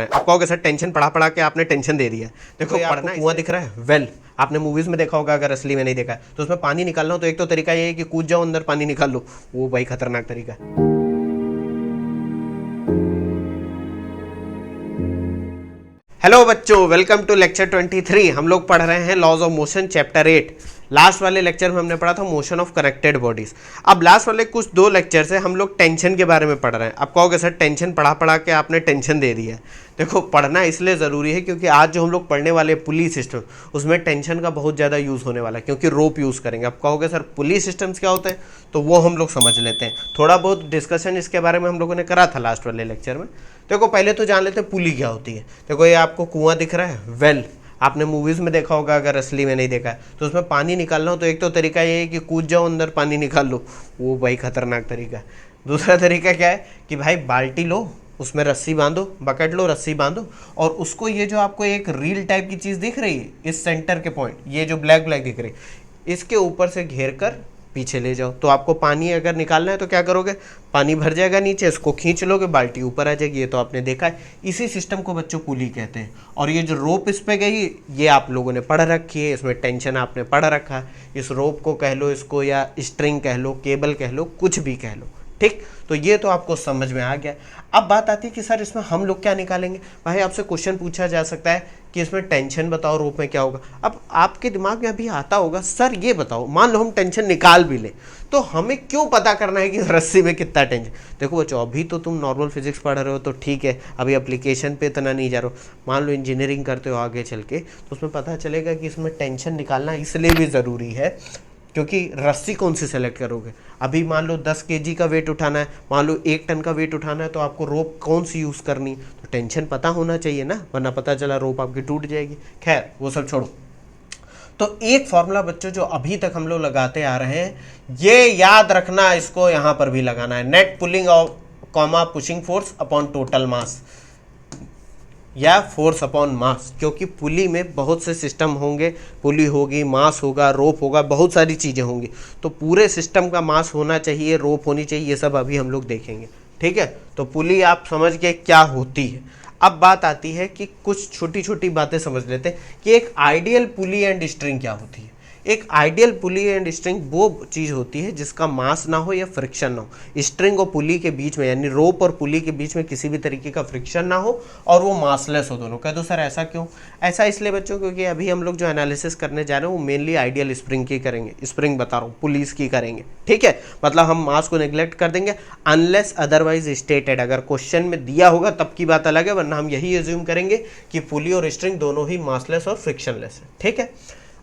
आप कहोगे sir tension पढ़ा पढ़ा के आपने टेंशन दे दिया है। देखो तो पढ़ना कुआं दिख रहा है वेल आपने मूवीज में देखा होगा, अगर असली में नहीं देखा है तो उसमें पानी निकालना हो तो एक तो तरीका ये है कि कूद जाओ अंदर पानी निकाल लो, वो भाई खतरनाक तरीका है। हेलो बच्चों, वेलकम टू लेक्चर 23। हम लोग पढ़ रहे हैं laws of motion chapter 8। Last वाले लेक्चर में हमने पढ़ा था मोशन ऑफ कनेक्टेड बॉडीज। अब लास्ट वाले कुछ 2 लेक्चर से हम लोग टेंशन के बारे में पढ़ रहे हैं। आप कहोगे सर टेंशन पढ़ा पढ़ा के आपने टेंशन दे दिया है। देखो पढ़ना इसलिए ज़रूरी है क्योंकि आज जो हम लोग पढ़ने वाले पुली सिस्टम उसमें टेंशन का बहुत ज़्यादा यूज़ होने वाला है, क्योंकि रोप यूज़ करेंगे। आप कहोगे सर पुली सिस्टम्स क्या होते हैं, तो वो हम लोग समझ लेते हैं। थोड़ा बहुत डिस्कशन इसके बारे में हम लोगों ने करा था लास्ट वाले लेक्चर में। देखो पहले तो जान लेते हैं पुली क्या होती है। देखो ये आपको कुआं दिख रहा है वेल आपने मूवीज़ में देखा होगा, अगर असली में नहीं देखा है तो उसमें पानी निकालना हो तो एक तो तरीका ये है कि कूद जाओ अंदर पानी निकाल लो, वो भाई खतरनाक तरीका है। दूसरा तरीका क्या है कि भाई बाल्टी लो, उसमें रस्सी बांधो, बकेट लो, रस्सी बांधो, और उसको ये जो आपको एक रील टाइप की चीज़ दिख रही है इस सेंटर के पॉइंट, ये जो ब्लैक ब्लैक दिख रही है इसके ऊपर से घेर कर पीछे ले जाओ। तो आपको पानी अगर निकालना है तो क्या करोगे, पानी भर जाएगा नीचे, इसको खींच लोगे, बाल्टी ऊपर आ जाएगी। ये तो आपने देखा है। इसी सिस्टम को बच्चों पुली कहते हैं। और ये जो रोप इस पे गई ये आप लोगों ने पढ़ रखी है, इसमें टेंशन आपने पढ़ रखा है। इस रोप को कह लो, इसको या स्ट्रिंग कह लो, केबल कह लो, कुछ भी कह लो, ठीक। तो ये तो आपको समझ में आ गया। अब बात आती है कि सर इसमें हम लोग क्या निकालेंगे। भाई आपसे क्वेश्चन पूछा जा सकता है कि इसमें टेंशन बताओ रोप में क्या होगा। अब आपके दिमाग में अभी आता होगा सर ये बताओ, मान लो हम टेंशन निकाल भी ले तो हमें क्यों पता करना है कि रस्सी में कितना टेंशन। देखो बच्चों अभी तो तुम नॉर्मल फिजिक्स पढ़ रहे हो तो ठीक है, अभी एप्लीकेशन पे इतना नहीं जा रहे हो। मान लो इंजीनियरिंग करते हो आगे चल के तो उसमें पता चलेगा कि इसमें टेंशन निकालना इसलिए भी ज़रूरी है क्योंकि रस्सी कौन सी सेलेक्ट करोगे। अभी मान लो 10 केजी का वेट उठाना है, मान लो 1 टन का वेट उठाना है तो आपको रोप कौन सी यूज़ करनी, तो टेंशन पता होना चाहिए ना, वरना पता चला रोप आपकी टूट जाएगी। खैर वो सब छोड़ो। तो एक फॉर्मूला बच्चों जो अभी तक हम लोग लगाते आ रहे हैं, ये याद रखना, इसको यहाँ पर भी लगाना है। Net pulling of comma pushing force upon total मास या फोर्स अपॉन मास, क्योंकि पुली में बहुत से सिस्टम होंगे, पुली होगी, मास होगा, रोप होगा, बहुत सारी चीज़ें होंगी। तो पूरे सिस्टम का मास होना चाहिए, रोप होनी चाहिए, ये सब अभी हम लोग देखेंगे, ठीक है। तो पुली आप समझ के क्या होती है। अब बात आती है कि कुछ छोटी छोटी बातें समझ लेते हैं कि एक आइडियल पुली एंड स्ट्रिंग क्या होती है। एक आइडियल पुली एंड स्ट्रिंग वो चीज़ होती है जिसका मास ना हो या फ्रिक्शन ना हो। स्ट्रिंग और पुली के बीच में यानी रोप और पुली के बीच में किसी भी तरीके का फ्रिक्शन ना हो और वो मासलेस हो दोनों। कह दो सर ऐसा क्यों। ऐसा इसलिए बच्चों क्योंकि अभी हम लोग जो एनालिसिस करने जा रहे हैं वो मेनली आइडियल स्प्रिंग की करेंगे, स्प्रिंग बता रहा हूँ, पुलिस की करेंगे, ठीक है। मतलब हम मास को नेग्लेक्ट कर देंगे अनलेस अदरवाइज स्टेटेड। अगर क्वेश्चन में दिया होगा तब की बात अलग है, वरना हम यही एज्यूम करेंगे कि पुली और स्ट्रिंग दोनों ही मासलेस और फ्रिक्शनलेस है, ठीक है।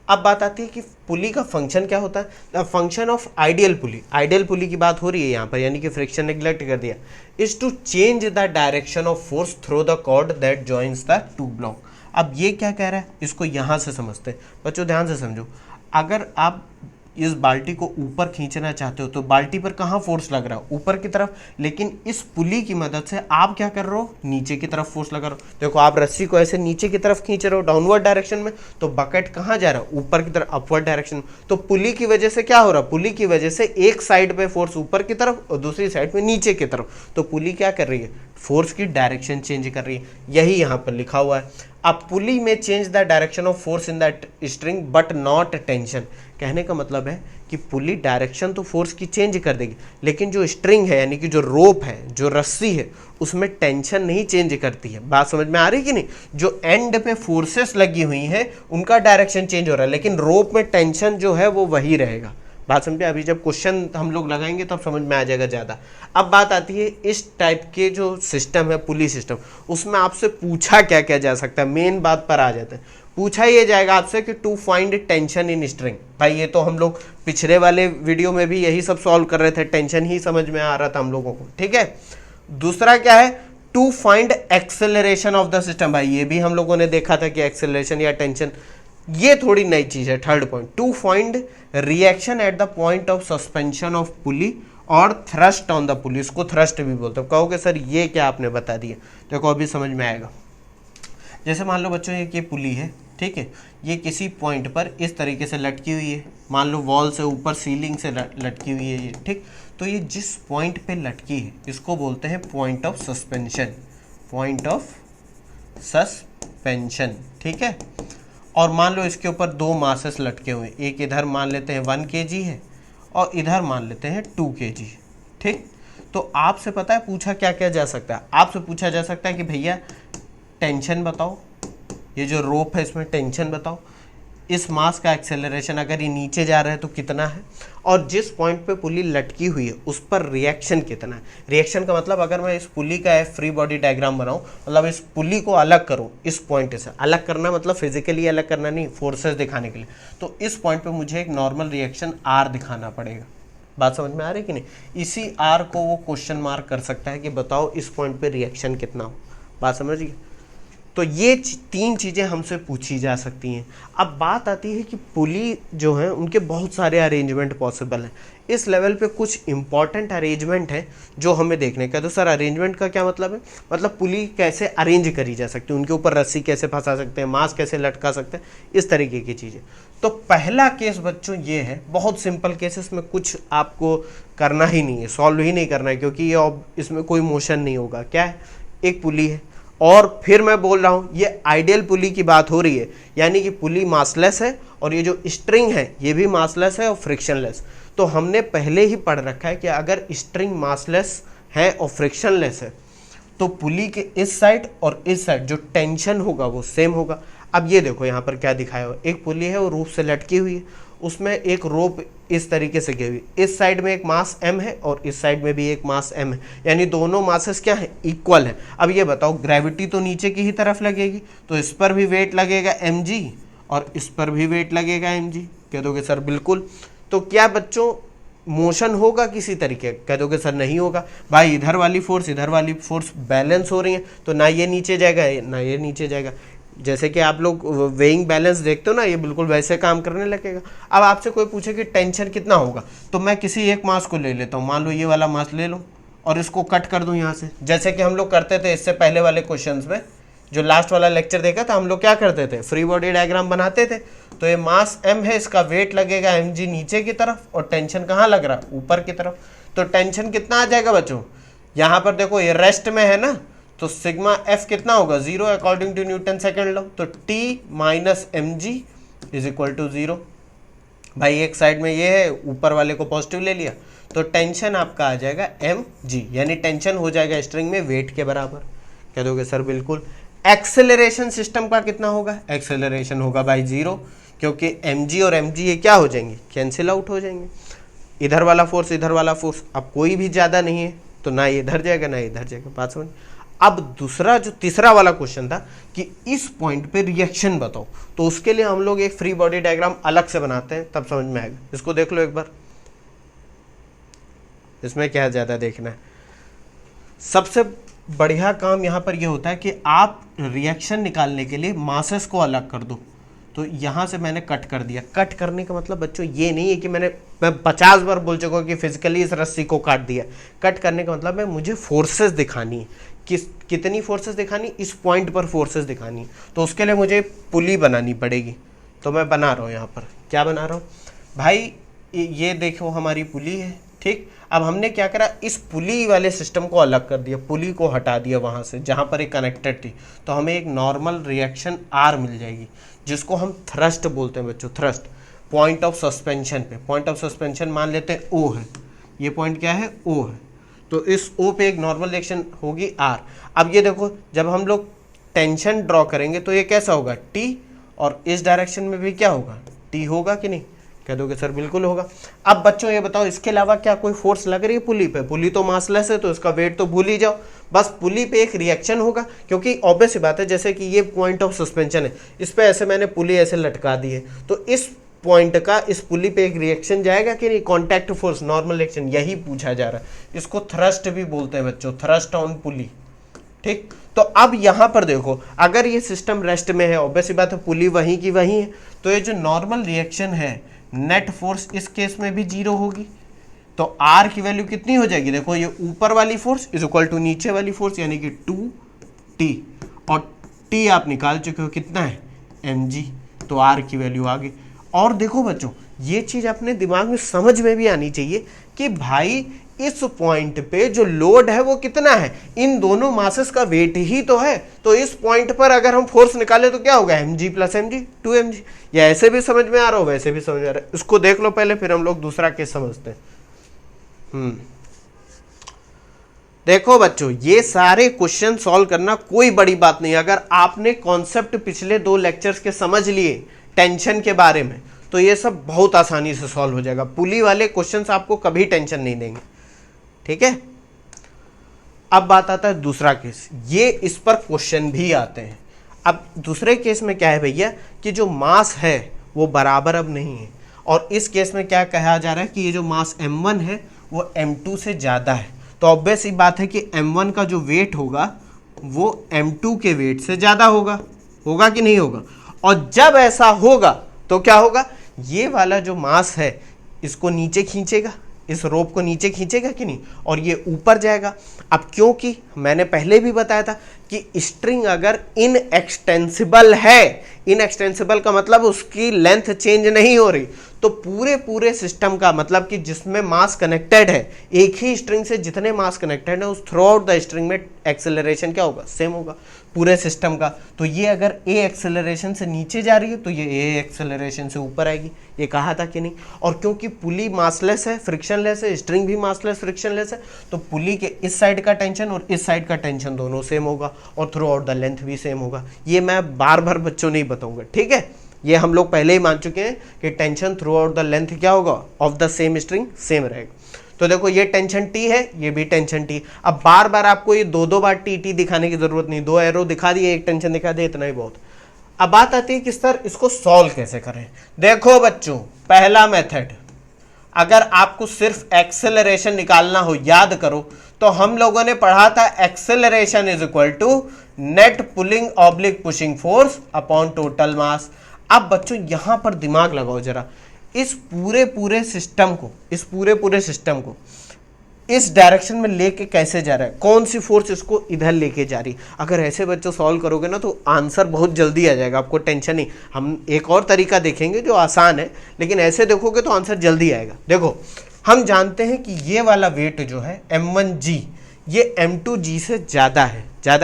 अब बात आती है कि पुली का फंक्शन क्या होता है। The function of ideal pulley, ideal pulley की बात हो रही है यहाँ पर, यानी कि फ्रिक्शन नेग्लेक्ट कर दिया, is to change the direction of force through the cord that joins the two block. अब ये क्या कह रहा है, इसको यहाँ से समझते हैं बच्चों, ध्यान से समझो। अगर आप इस बाल्टी को ऊपर खींचना चाहते हो तो बाल्टी पर कहाँ फोर्स लग रहा है, ऊपर की तरफ, लेकिन इस पुली की मदद से आप क्या कर रहे हो, नीचे की तरफ फोर्स लगा रहे हो। देखो आप रस्सी को ऐसे नीचे की तरफ खींच रहे हो डाउनवर्ड डायरेक्शन में, तो बकेट कहाँ जा रहा है, ऊपर की तरफ, अपवर्ड डायरेक्शन में। तो पुली की वजह से क्या हो रहा है, पुली की वजह से एक साइड पे फोर्स ऊपर की तरफ और दूसरी साइड में नीचे की तरफ। तो पुली क्या कर रही है, फोर्स की डायरेक्शन चेंज कर रही है, यही यहाँ पर लिखा हुआ है। अब पुली में change the direction of force in that string but not tension. कहने का मतलब है कि पुली डायरेक्शन तो फोर्स की चेंज कर देगी, लेकिन जो स्ट्रिंग है यानी कि जो रोप है, जो रस्सी है, उसमें टेंशन नहीं चेंज करती है। बात समझ में आ रही कि नहीं। जो एंड पे फोर्सेस लगी हुई हैं उनका डायरेक्शन चेंज हो रहा है, लेकिन रोप में टेंशन जो है वो वही रहेगा। बात समझे। अभी जब क्वेश्चन हम लोग लगाएंगे तब समझ में आ जाएगा ज़्यादा। अब बात आती है इस टाइप के जो सिस्टम है पुली सिस्टम, उसमें आपसे पूछा क्या क्या जा सकता है, मेन बात पर आ जाते हैं। पूछा ये जाएगा आपसे कि to find tension in string. भाई ये तो हम लोग पिछले वाले वीडियो में भी यही सब सॉल्व कर रहे थे, टेंशन ही समझ में आ रहा था हम लोगों को, ठीक है। दूसरा क्या है, to find acceleration of the system. भाई ये भी हम लोगों ने देखा था कि एक्सेलरेशन या टेंशन ये थोड़ी नई चीज है। Third point, to find reaction at the point of suspension of pulley और थ्रस्ट ऑन द पुली, इसको थ्रस्ट भी बोलते हो। कहोगे सर ये क्या आपने बता दिया, देखो अभी समझ में आएगा। जैसे मान लो बच्चों ये पुली है, ठीक है, ये किसी पॉइंट पर इस तरीके से लटकी हुई है, मान लो वॉल से ऊपर, सीलिंग से लटकी हुई है ये, ठीक। तो ये जिस पॉइंट पे लटकी है इसको बोलते हैं point of suspension, point of suspension, ठीक है। और मान लो इसके ऊपर दो मासेस लटके हुए, एक इधर मान लेते हैं 1 kg है और इधर मान लेते हैं 2 kg, ठीक। तो आपसे पता है पूछा क्या क्या जा सकता है, आपसे पूछा जा सकता है कि भैया टेंशन बताओ, ये जो रोप है इसमें टेंशन बताओ, इस मास का एक्सेलरेशन अगर ये नीचे जा रहा है तो कितना है, और जिस पॉइंट पे पुली लटकी हुई है उस पर रिएक्शन कितना है। रिएक्शन का मतलब अगर मैं इस पुली का फ्री बॉडी डायग्राम बनाऊं, मतलब इस पुली को अलग करूं, इस पॉइंट से अलग करना मतलब फिजिकली अलग करना नहीं, फोर्सेस दिखाने के लिए, तो इस पॉइंट पे मुझे एक नॉर्मल रिएक्शन आर दिखाना पड़ेगा। बात समझ में आ रही कि नहीं? इसी आर को वो क्वेश्चन मार्क कर सकता है कि बताओ इस पॉइंट पे रिएक्शन कितना हो। बात समझिए। तो ये तीन चीज़ें हमसे पूछी जा सकती हैं। अब बात आती है कि पुली जो है उनके बहुत सारे अरेंजमेंट पॉसिबल हैं। इस लेवल पे कुछ इंपॉर्टेंट अरेंजमेंट है जो हमें देखने का। तो सर अरेंजमेंट का क्या मतलब है? मतलब पुली कैसे अरेंज करी जा सकती है, उनके ऊपर रस्सी कैसे फंसा सकते हैं, मास कैसे लटका सकते हैं, इस तरीके की चीज़ें। तो पहला केस बच्चों ये है, बहुत सिंपल केस, इसमें कुछ आपको करना ही नहीं है, सॉल्व ही नहीं करना है, क्योंकि ये इसमें कोई मोशन नहीं होगा। क्या है? एक पुली है, और फिर मैं बोल रहा हूँ ये आइडियल पुली की बात हो रही है, यानी कि पुली मासलेस है और ये जो स्ट्रिंग है ये भी मासलेस है और फ्रिक्शनलेस। तो हमने पहले ही पढ़ रखा है कि अगर स्ट्रिंग मासलेस है और फ्रिक्शनलेस है तो पुली के इस साइड और इस साइड जो टेंशन होगा वो सेम होगा। अब ये देखो यहाँ पर क्या दिखाया हुआ, एक पुली है वो रूप से लटकी हुई है, उसमें एक रोप इस तरीके से गई हुई, इस साइड में एक मास m है और इस साइड में भी एक मास m है, यानी दोनों मासेस क्या है? इक्वल है। अब ये बताओ ग्रेविटी तो नीचे की ही तरफ लगेगी, तो इस पर भी वेट लगेगा mg और इस पर भी वेट लगेगा mg। कह दोगे सर बिल्कुल। तो क्या बच्चों मोशन होगा किसी तरीके? कह दोगे सर नहीं होगा। भाई इधर वाली फोर्स बैलेंस हो रही है, तो ना ये नीचे जाएगा ना ये नीचे जाएगा। जैसे कि आप लोग वेइंग बैलेंस देखते हो ना, ये बिल्कुल वैसे काम करने लगेगा। अब आपसे कोई पूछे कि टेंशन कितना होगा, तो मैं किसी एक मास को ले लेता हूँ, मान लो ये वाला मास ले लो और इसको कट कर दूँ यहाँ से, जैसे कि हम लोग करते थे इससे पहले वाले क्वेश्चंस में। जो लास्ट वाला लेक्चर देखा था हम लोग क्या करते थे? फ्री बॉडी डायग्राम बनाते थे। तो ये मास m है, इसका वेट लगेगा mg नीचे की तरफ, और टेंशन कहाँ लग रहा है? ऊपर की तरफ। तो टेंशन कितना आ जाएगा बच्चों? यहाँ पर देखो ये रेस्ट में है ना, तो सिग्मा एफ कितना होगा? 0 according to Newton second law. तो T minus mg is equal to 0। भाई एक साइड में ये है, ऊपर वाले को पॉजिटिव ले लिया, तो टेंशन आपका आ जाएगा mg, यानी टेंशन हो जाएगा स्ट्रिंग में वेट के बराबर। कह दोगे सर बिल्कुल। एक्सेलरेशन सिस्टम का कितना होगा? एक्सेलरेशन होगा भाई 0, क्योंकि mg और mg ये क्या हो जाएंगे? कैंसिल आउट हो जाएंगे। इधर वाला फोर्स इधर वाला फोर्स, अब कोई भी ज़्यादा नहीं है, तो ना इधर जाएगा ना इधर जाएगा। बात समझ। अब दूसरा जो तीसरा वाला क्वेश्चन था कि इस पॉइंट पे रिएक्शन बताओ, तो उसके लिए हम लोग एक फ्री बॉडी डायग्राम अलग से बनाते हैं, तब समझ में आएगा। इसको देख लो एक बार, इसमें क्या ज़्यादा देखना है। सबसे बढ़िया काम यहाँ पर यह होता है कि आप रिएक्शन निकालने के लिए मासेस को अलग कर दो। तो यहाँ से मैंने कट कर दिया। कट करने का मतलब बच्चों ये नहीं है कि मैं 50 बार बोल चुका हूँ कि फिजिकली इस रस्सी को काट दिया। कट करने का मतलब है मुझे फोर्सेस दिखानी है। कितनी फोर्सेस दिखानी? इस पॉइंट पर फोर्सेस दिखानी है, तो उसके लिए मुझे पुली बनानी पड़ेगी। तो मैं बना रहा हूँ यहाँ पर। क्या बना रहा हूँ भाई? ये देखो हमारी पुली है, ठीक। अब हमने क्या करा? इस पुली वाले सिस्टम को अलग कर दिया, पुली को हटा दिया वहाँ से जहाँ पर एक कनेक्टेड थी, तो हमें एक नॉर्मल रिएक्शन आर मिल जाएगी, जिसको हम थ्रस्ट बोलते हैं बच्चों। थ्रस्ट पॉइंट ऑफ सस्पेंशन पे, पॉइंट ऑफ सस्पेंशन मान लेते हैं ओ है, ये पॉइंट क्या है? ओ है। तो इस ओ पे एक नॉर्मल रिएक्शन होगी आर। अब ये देखो जब हम लोग टेंशन ड्रॉ करेंगे तो ये कैसा होगा? टी, और इस डायरेक्शन में भी क्या होगा? टी होगा कि नहीं? कह दोगे सर बिल्कुल होगा। अब बच्चों ये बताओ इसके अलावा क्या कोई फोर्स लग रही है पुली पे? पुली तो मासलेस है, तो इसका वेट तो भूल ही जाओ। बस पुली पे एक रिएक्शन होगा, क्योंकि ऑब्वियस सी बात है, जैसे कि ये पॉइंट ऑफ सस्पेंशन है, इस पे ऐसे मैंने पुली ऐसे लटका दी है, तो इस पॉइंट का इस पुली पे एक रिएक्शन जाएगा कि नहीं? कॉन्टैक्ट फोर्स, नॉर्मल रिएक्शन, यही पूछा जा रहा है। इसको थ्रस्ट भी बोलते हैं बच्चों, थ्रस्ट ऑन पुली, ठीक। तो अब यहाँ पर देखो, अगर ये सिस्टम रेस्ट में है, ऑब्वियस सी बात है पुली वहीं की वहीं है, तो ये जो नॉर्मल रिएक्शन है, नेट फोर्स इस केस में भी 0 होगी। तो आर की वैल्यू कितनी हो जाएगी? देखो ये ऊपर वाली फोर्स इज इक्वल टू नीचे वाली फोर्स, यानी कि 2t, और t आप निकाल चुके हो कितना है? mg। तो आर की वैल्यू आ गई। और देखो बच्चों ये चीज़ अपने दिमाग में समझ में भी आनी चाहिए कि भाई इस पॉइंट पे जो लोड है वो कितना है, इन दोनों मासेस का वेट ही तो है। तो इस पॉइंट पर अगर हम फोर्स निकाले तो क्या होगा, mg प्लस mg 2mg। या ऐसे भी समझ में आ रहा हो, वैसे भी समझ में आ रहा है। इसको देख लो पहले, फिर हम लोग दूसरा केस समझते हैं। देखो बच्चों, ये सारे क्वेश्चन सॉल्व करना कोई बड़ी बात नहीं। अगर आपने कॉन्सेप्ट पिछले 2 लेक्चर्स के समझ लिए टेंशन के बारे में, तो ये सब बहुत आसानी से सॉल्व हो जाएगा। पुली वाले क्वेश्चंस आपको कभी टेंशन नहीं देंगे, ठीक है। अब बात आता है दूसरा केस, ये इस पर क्वेश्चन भी आते हैं। अब दूसरे केस में क्या है भैया, कि जो मास है वो बराबर अब नहीं है, और इस केस में क्या कहा जा रहा है कि ये जो मास m1 है वो m2 से ज़्यादा है। तो ऑब्वियस ही बात है कि m1 का जो वेट होगा वो m2 के वेट से ज़्यादा होगा, होगा कि नहीं होगा। और जब ऐसा होगा तो क्या होगा, ये वाला जो मास है इसको नीचे खींचेगा, इस रोप को नीचे खींचेगा कि नहीं, और ये ऊपर जाएगा। अब क्योंकि मैंने पहले भी बताया था कि स्ट्रिंग अगर इनएक्सटेंसिबल है, इनएक्सटेंसिबल का मतलब उसकी लेंथ चेंज नहीं हो रही, तो पूरे सिस्टम का मतलब कि जिसमें मास कनेक्टेड है, एक ही स्ट्रिंग से जितने मास कनेक्टेड है उस थ्रू आउट द स्ट्रिंग में एक्सेलरेशन क्या होगा, सेम होगा पूरे सिस्टम का। तो ये अगर ए एक्सेलरेशन से नीचे जा रही है तो ये ए एक्सेलरेशन से ऊपर आएगी, ये कहा था कि नहीं। और क्योंकि पुली मासलेस है, फ्रिक्शनलेस है, स्ट्रिंग भी मासलेस फ्रिक्शनलेस है, तो पुली के इस साइड का टेंशन और इस साइड का टेंशन दोनों सेम होगा, और थ्रू आउट द लेंथ भी सेम होगा। ये मैं बार बार बच्चों नहीं बताऊंगा, ठीक है। ये हम लोग पहले ही मान चुके हैं कि tension through out the length क्या होगा, of the same string same रहेगा। तो देखो ये टेंशन टी है, ये भी टेंशन टी। अब बार बार आपको ये दो बार टी टी दिखाने की जरूरत नहीं, 2 एरो दिखा दिए, एक टेंशन दिखा दिए, इतना ही बहुत। अब बात आती है कि सर इसको सॉल्व कैसे करें। देखो बच्चों, पहला मेथड, अगर आपको सिर्फ एक्सेलरेशन निकालना हो, याद करो तो हम लोगों ने पढ़ा था acceleration is equal to net pulling oblique pushing force upon total mass. अब बच्चों यहां पर दिमाग लगाओ जरा, इस पूरे सिस्टम को इस डायरेक्शन में लेके कैसे जा रहा है, कौन सी फोर्स इसको इधर लेके जा रही। अगर ऐसे बच्चों सॉल्व करोगे ना तो आंसर बहुत जल्दी आ जाएगा, आपको टेंशन नहीं। हम एक और तरीका देखेंगे जो आसान है, लेकिन ऐसे देखोगे तो आंसर जल्दी आएगा। देखो हम जानते हैं कि ये वाला वेट जो है m1g, ये m2g से ज़्यादा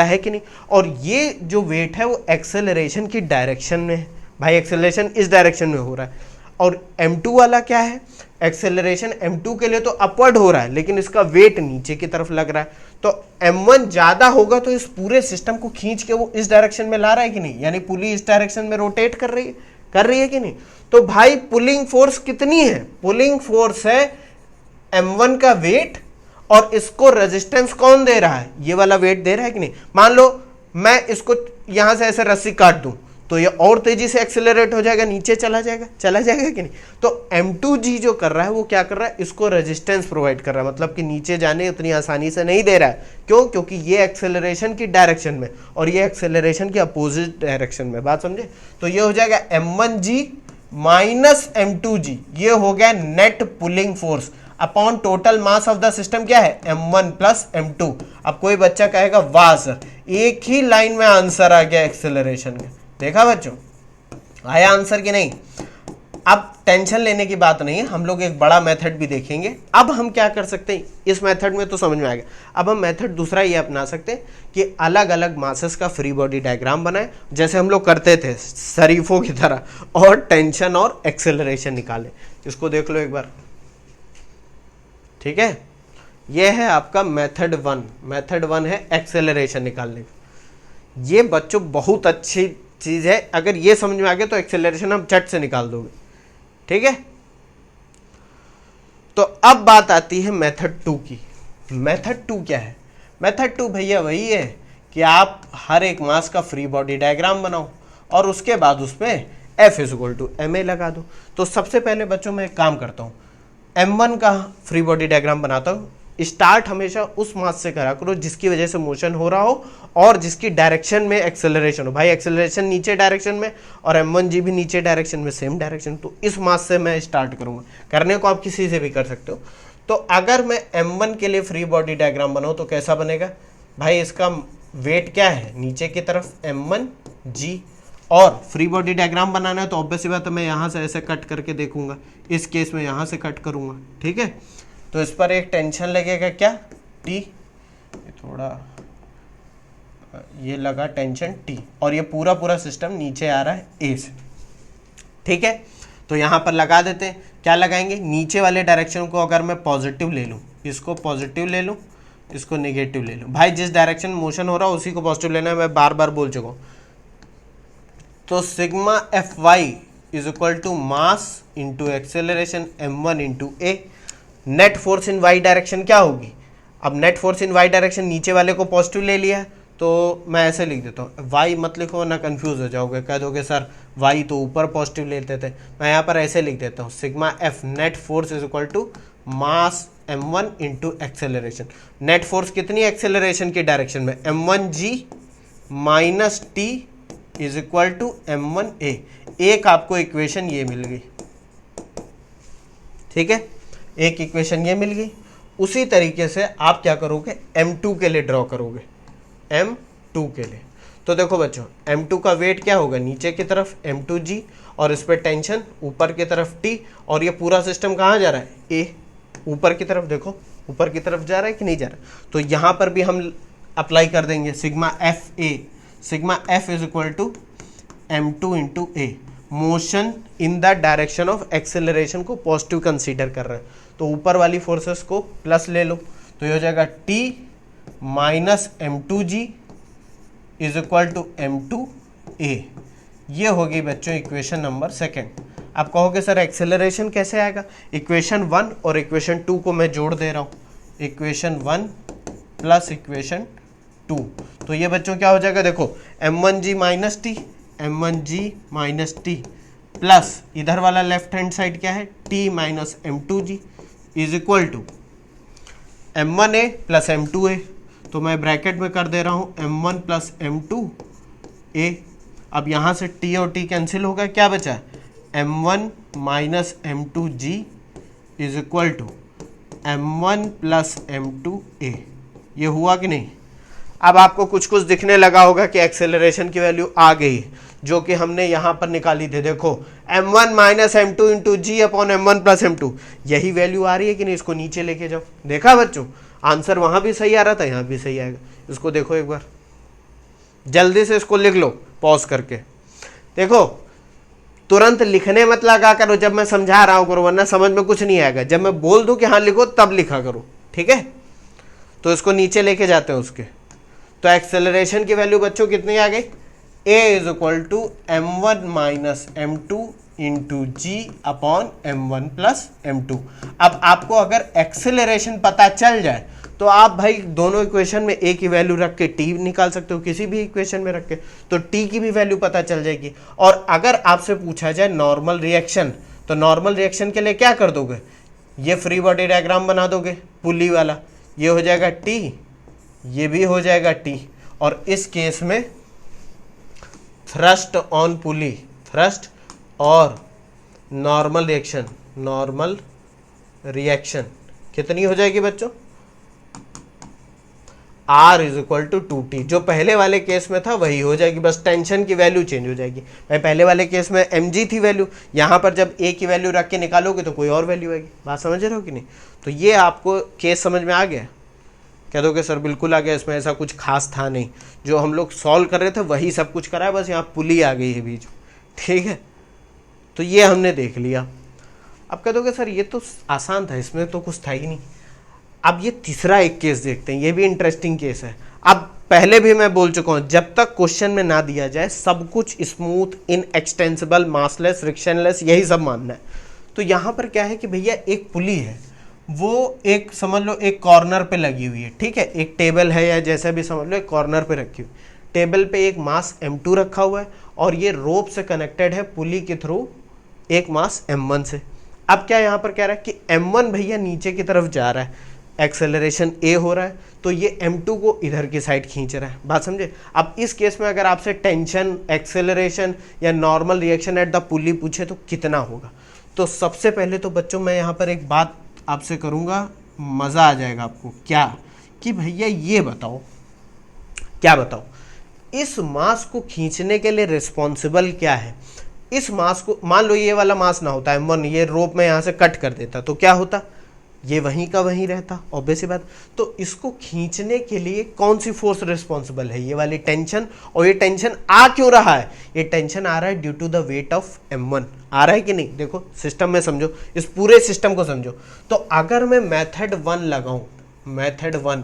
है कि नहीं। और ये जो वेट है वो एक्सेलरेशन की डायरेक्शन में है, भाई एक्सेलरेशन इस डायरेक्शन में हो रहा है। और m2 वाला क्या है, एक्सेलरेशन m2 के लिए तो अपवर्ड हो रहा है, लेकिन इसका वेट नीचे की तरफ लग रहा है। तो m1 ज़्यादा होगा तो इस पूरे सिस्टम को खींच के वो इस डायरेक्शन में ला रहा है कि नहीं, यानी पुली इस डायरेक्शन में रोटेट कर रही है कि नहीं। तो भाई पुलिंग फोर्स कितनी है, पुलिंग फोर्स है m1 का वेट, और इसको रेजिस्टेंस कौन दे रहा है, ये वाला वेट दे रहा है कि नहीं। मान लो मैं इसको यहां से ऐसे रस्सी काट दूं तो ये और तेजी से एक्सेलरेट हो जाएगा, नीचे चला जाएगा कि नहीं। तो m2g जो कर रहा है वो क्या कर रहा है, इसको रेजिस्टेंस प्रोवाइड कर रहा है, मतलब कि नीचे जाने उतनी आसानी से नहीं दे रहा है। क्यों, क्योंकि ये एक्सेलरेशन की डायरेक्शन में और ये एक्सेलरेशन की अपोजिट डायरेक्शन में, बात समझे। तो ये हो जाएगा m1g माइनस m2g, ये हो गया net pulling force upon total mass of the system क्या है, m1 प्लस m2। अब कोई बच्चा कहेगा वाह सर, एक ही लाइन में आंसर आ गया एक्सेलरेशन में। देखा बच्चों, आया आंसर कि नहीं। अब टेंशन लेने की बात नहीं है, हम लोग एक बड़ा मेथड भी देखेंगे। अब हम क्या कर सकते हैं, इस मेथड में तो समझ में आ गया। अब हम मेथड दूसरा ये अपना सकते हैं कि अलग अलग मासेस का फ्री बॉडी डायग्राम बनाएं, जैसे हम लोग करते थे शरीफों की तरह, और टेंशन और एक्सेलरेशन निकालें। इसको देख लो एक बार, ठीक है। यह है आपका मेथड 1। मेथड 1 है एक्सेलरेशन निकालने का। ये बच्चों बहुत अच्छी चीज है, अगर ये समझ में आ गया तो एक्सेलरेशन हम चट से निकाल दोगे, ठीक है। तो अब बात आती है मेथड 2 की। मेथड 2 क्या है, मेथड 2 भैया वही है कि आप हर एक मास का फ्री बॉडी डायग्राम बनाओ और उसके बाद उसमें F = ma लगा दो। तो सबसे पहले बच्चों मैं एक काम करता हूँ, m1 का फ्री बॉडी डायग्राम बनाता हूँ। स्टार्ट हमेशा उस मास से करा करो जिसकी वजह से मोशन हो रहा हो और जिसकी डायरेक्शन में एक्सेलरेशन हो। भाई एक्सेलरेशन नीचे डायरेक्शन में और m1g भी नीचे डायरेक्शन में, सेम डायरेक्शन। तो इस मास से मैं स्टार्ट करूंगा, करने को आप किसी से भी कर सकते हो। तो अगर मैं m1 के लिए फ्री बॉडी डायग्राम बनाऊँ तो कैसा बनेगा भाई, इसका वेट क्या है नीचे की तरफ m1g, और फ्री बॉडी डायग्राम बनाना है तो ऑब्वियस बात है मैं यहाँ से ऐसे कट करके देखूंगा, इस केस में यहाँ से कट करूंगा, ठीक है। तो इस पर एक टेंशन लगेगा क्या, टी, थोड़ा ये लगा टेंशन टी, और ये पूरा पूरा सिस्टम नीचे आ रहा है ए से, ठीक है। तो यहाँ पर लगा देते हैं, क्या लगाएंगे, नीचे वाले डायरेक्शन को अगर मैं पॉजिटिव ले लूँ, इसको पॉजिटिव ले लूँ, इसको नेगेटिव ले लूँ, भाई जिस डायरेक्शन में मोशन हो रहा है उसी को पॉजिटिव लेना है, मैं बार बार बोल चुका हूँ। तो sigma F Y is equal to mass into acceleration m1 into a. Net force in Y direction क्या होगी, अब net force in Y direction नीचे वाले को पॉजिटिव ले लिया है, तो मैं ऐसे लिख देता हूँ, वाई मत लिखो ना कंफ्यूज हो जाओगे, कह दोगे सर वाई तो ऊपर पॉजिटिव लेते थे, मैं यहाँ पर ऐसे लिख देता हूँ, sigma F net force is equal to mass m1 into acceleration. Net force कितनी एक्सेलरेशन की डायरेक्शन में, m1g minus T is equal to m1a। एक आपको इक्वेशन ये मिल गई, ठीक है, एक इक्वेशन ये मिल गई। उसी तरीके से आप क्या करोगे, m2 के लिए ड्रॉ करोगे, m2 के लिए। तो देखो बच्चों, m2 का वेट क्या होगा, नीचे की तरफ m2g, और इस पर टेंशन ऊपर की तरफ t, और ये पूरा सिस्टम कहाँ जा रहा है, a, ऊपर की तरफ, देखो ऊपर की तरफ जा रहा है कि नहीं जा रहा। तो यहाँ पर भी हम अप्लाई कर देंगे sigma F a, sigma F is equal to m2 into a. Motion in the direction of acceleration को पॉजिटिव कंसीडर कर रहे हैं, तो ऊपर वाली फोर्सेस को प्लस ले लो, तो ये हो जाएगा t minus m2g is equal to m2a। ये होगी बच्चों इक्वेशन नंबर सेकेंड। आप कहोगे सर एक्सेलरेशन कैसे आएगा, इक्वेशन 1 और इक्वेशन 2 को मैं जोड़ दे रहा हूँ, इक्वेशन 1 प्लस इक्वेशन 2। तो ये बच्चों क्या हो जाएगा, देखो m1g minus T, m1g minus T, plus इधर वाला लेफ्ट हैंड साइड क्या है, t minus m2g is equal to m1a plus m2a। तो मैं ब्रैकेट में कर दे रहा हूँ m1 प्लस m2a। अब यहाँ से t और t कैंसिल होगा, क्या बचा, m1 minus m2g is equal to m1 plus m2a। ये हुआ कि नहीं। अब आपको कुछ कुछ दिखने लगा होगा कि एक्सेलरेशन की वैल्यू आ गई, जो कि हमने यहाँ पर निकाली थी, देखो m1 माइनस m2 इंटू जी अपॉन m1 प्लस m2, यही वैल्यू आ रही है कि नहीं। इसको नीचे लेके जाओ, देखा बच्चों, आंसर वहाँ भी सही आ रहा था, यहाँ भी सही आएगा। इसको देखो एक बार, जल्दी से इसको लिख लो पॉज करके, देखो तुरंत लिखने मत लगा करो जब मैं समझा रहा हूँ करो, वरना समझ में कुछ नहीं आएगा। जब मैं बोल दूँ कि हाँ लिखो तब लिखा करो, ठीक है। तो इसको नीचे लेके जाते हैं उसके, तो एक्सेलरेशन की वैल्यू बच्चों कितनी आ गई, a is equal to m1 minus m2 into ji upon m1 plus m2। अब आपको अगर एक्सेलरेशन पता चल जाए तो आप भाई दोनों इक्वेशन में a की वैल्यू रख के t निकाल सकते हो, किसी भी इक्वेशन में रख के, तो t की भी वैल्यू पता चल जाएगी। और अगर आपसे पूछा जाए नॉर्मल रिएक्शन, तो नॉर्मल रिएक्शन के लिए क्या कर दोगे, ये फ्री बॉडी डायग्राम बना दोगे पुली वाला, ये हो जाएगा t, ये भी हो जाएगा t, और इस केस में थ्रस्ट ऑन पुली, थ्रस्ट और नॉर्मल रिएक्शन कितनी हो जाएगी बच्चों, R is equal to 2T। जो पहले वाले केस में था वही हो जाएगी, बस टेंशन की वैल्यू चेंज हो जाएगी। भाई पहले वाले केस में mg थी वैल्यू, यहाँ पर जब a की वैल्यू रख के निकालोगे तो कोई और वैल्यू आएगी। बात समझ रहे हो कि नहीं। तो ये आपको केस समझ में आ गया, कह दोगे सर बिल्कुल आ गया, इसमें ऐसा कुछ खास था नहीं, जो हम लोग सॉल्व कर रहे थे वही सब कुछ करा है, बस यहाँ पुली आ गई है बीच में, ठीक है। तो ये हमने देख लिया। अब कह दोगे सर ये तो आसान था, इसमें तो कुछ था ही नहीं। अब ये तीसरा एक केस देखते हैं, ये भी इंटरेस्टिंग केस है। अब पहले भी मैं बोल चुका हूँ, जब तक क्वेश्चन में ना दिया जाए सब कुछ स्मूथ, इनएक्सटेंसिबल, मासलेस, फ्रिक्शनलेस, यही सब मानना है। तो यहाँ पर क्या है कि भैया एक पुली है, वो एक समझ लो एक कॉर्नर पे लगी हुई है, ठीक है, एक टेबल है या जैसा भी समझ लो, एक कॉर्नर पे रखी हुई। टेबल पे एक मास m2 रखा हुआ है और ये रोप से कनेक्टेड है पुली के थ्रू एक मास m1 से। अब क्या यहाँ पर कह रहा है कि m1 भैया नीचे की तरफ जा रहा है, एक्सेलरेशन a हो रहा है, तो ये m2 को इधर की साइड खींच रहा है। बात समझे। अब इस केस में अगर आपसे टेंशन, एक्सेलरेशन या नॉर्मल रिएक्शन एट द पुली पूछे तो कितना होगा। तो सबसे पहले तो बच्चों मैं यहाँ पर एक बात आपसे करूँगा, मज़ा आ जाएगा आपको, क्या कि भैया ये बताओ, क्या बताओ, इस मास को खींचने के लिए रिस्पॉन्सिबल क्या है। इस मास को मान लो ये वाला मास ना होता m1, ये रोप में यहाँ से कट कर देता तो क्या होता, ये वहीं का वहीं रहता, ऑब्वियस सी बात। तो इसको खींचने के लिए कौन सी फोर्स रिस्पॉन्सिबल है? ये वाली टेंशन। और ये टेंशन आ क्यों रहा है? ये टेंशन आ रहा है due to the weight of m1। आ रहा है कि नहीं? देखो सिस्टम में समझो, इस पूरे सिस्टम को समझो। तो अगर मैं मेथड 1 लगाऊं, मेथड 1,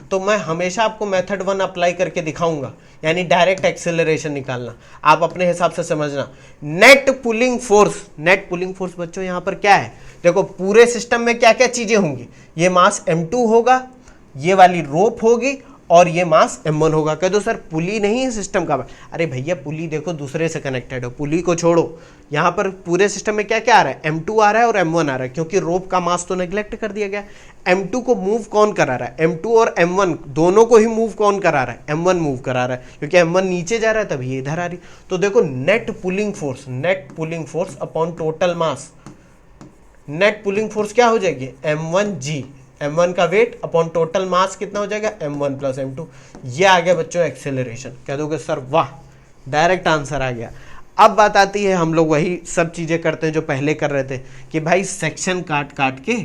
तो मैं हमेशा आपको मेथड 1 अप्लाई करके दिखाऊंगा, यानी डायरेक्ट एक्सेलरेशन निकालना। आप अपने हिसाब से समझना। Net pulling force, net pulling force बच्चों यहां पर क्या है? देखो पूरे सिस्टम में क्या क्या चीजें होंगी। ये मास m2 होगा, ये वाली रोप होगी, और ये मास m1 होगा। कह दो सर पुली नहीं है सिस्टम का। अरे भैया पुली देखो दूसरे से कनेक्टेड है, पुली को छोड़ो। यहाँ पर पूरे सिस्टम में क्या क्या आ रहा है? m2 आ रहा है और m1 आ रहा है, क्योंकि रोप का मास तो नेग्लेक्ट कर दिया गया। m2 को मूव कौन करा रहा है? m2 और m1 दोनों को ही मूव कौन करा रहा है? m1 मूव करा रहा है, क्योंकि m1 नीचे जा रहा है तभी ये इधर आ रही। तो देखो net pulling force, net pulling force upon total मास, नेट पुलिंग फोर्स क्या हो जाएगी? m1g, m1 का वेट अपॉन टोटल मास कितना हो जाएगा? m1 plus m2। ये आ गया बच्चों एक्सेलरेशन। कह दोगे सर वाह, डायरेक्ट आंसर आ गया। अब बात आती है, हम लोग वही सब चीजें करते हैं जो पहले कर रहे थे, कि भाई सेक्शन काट काट के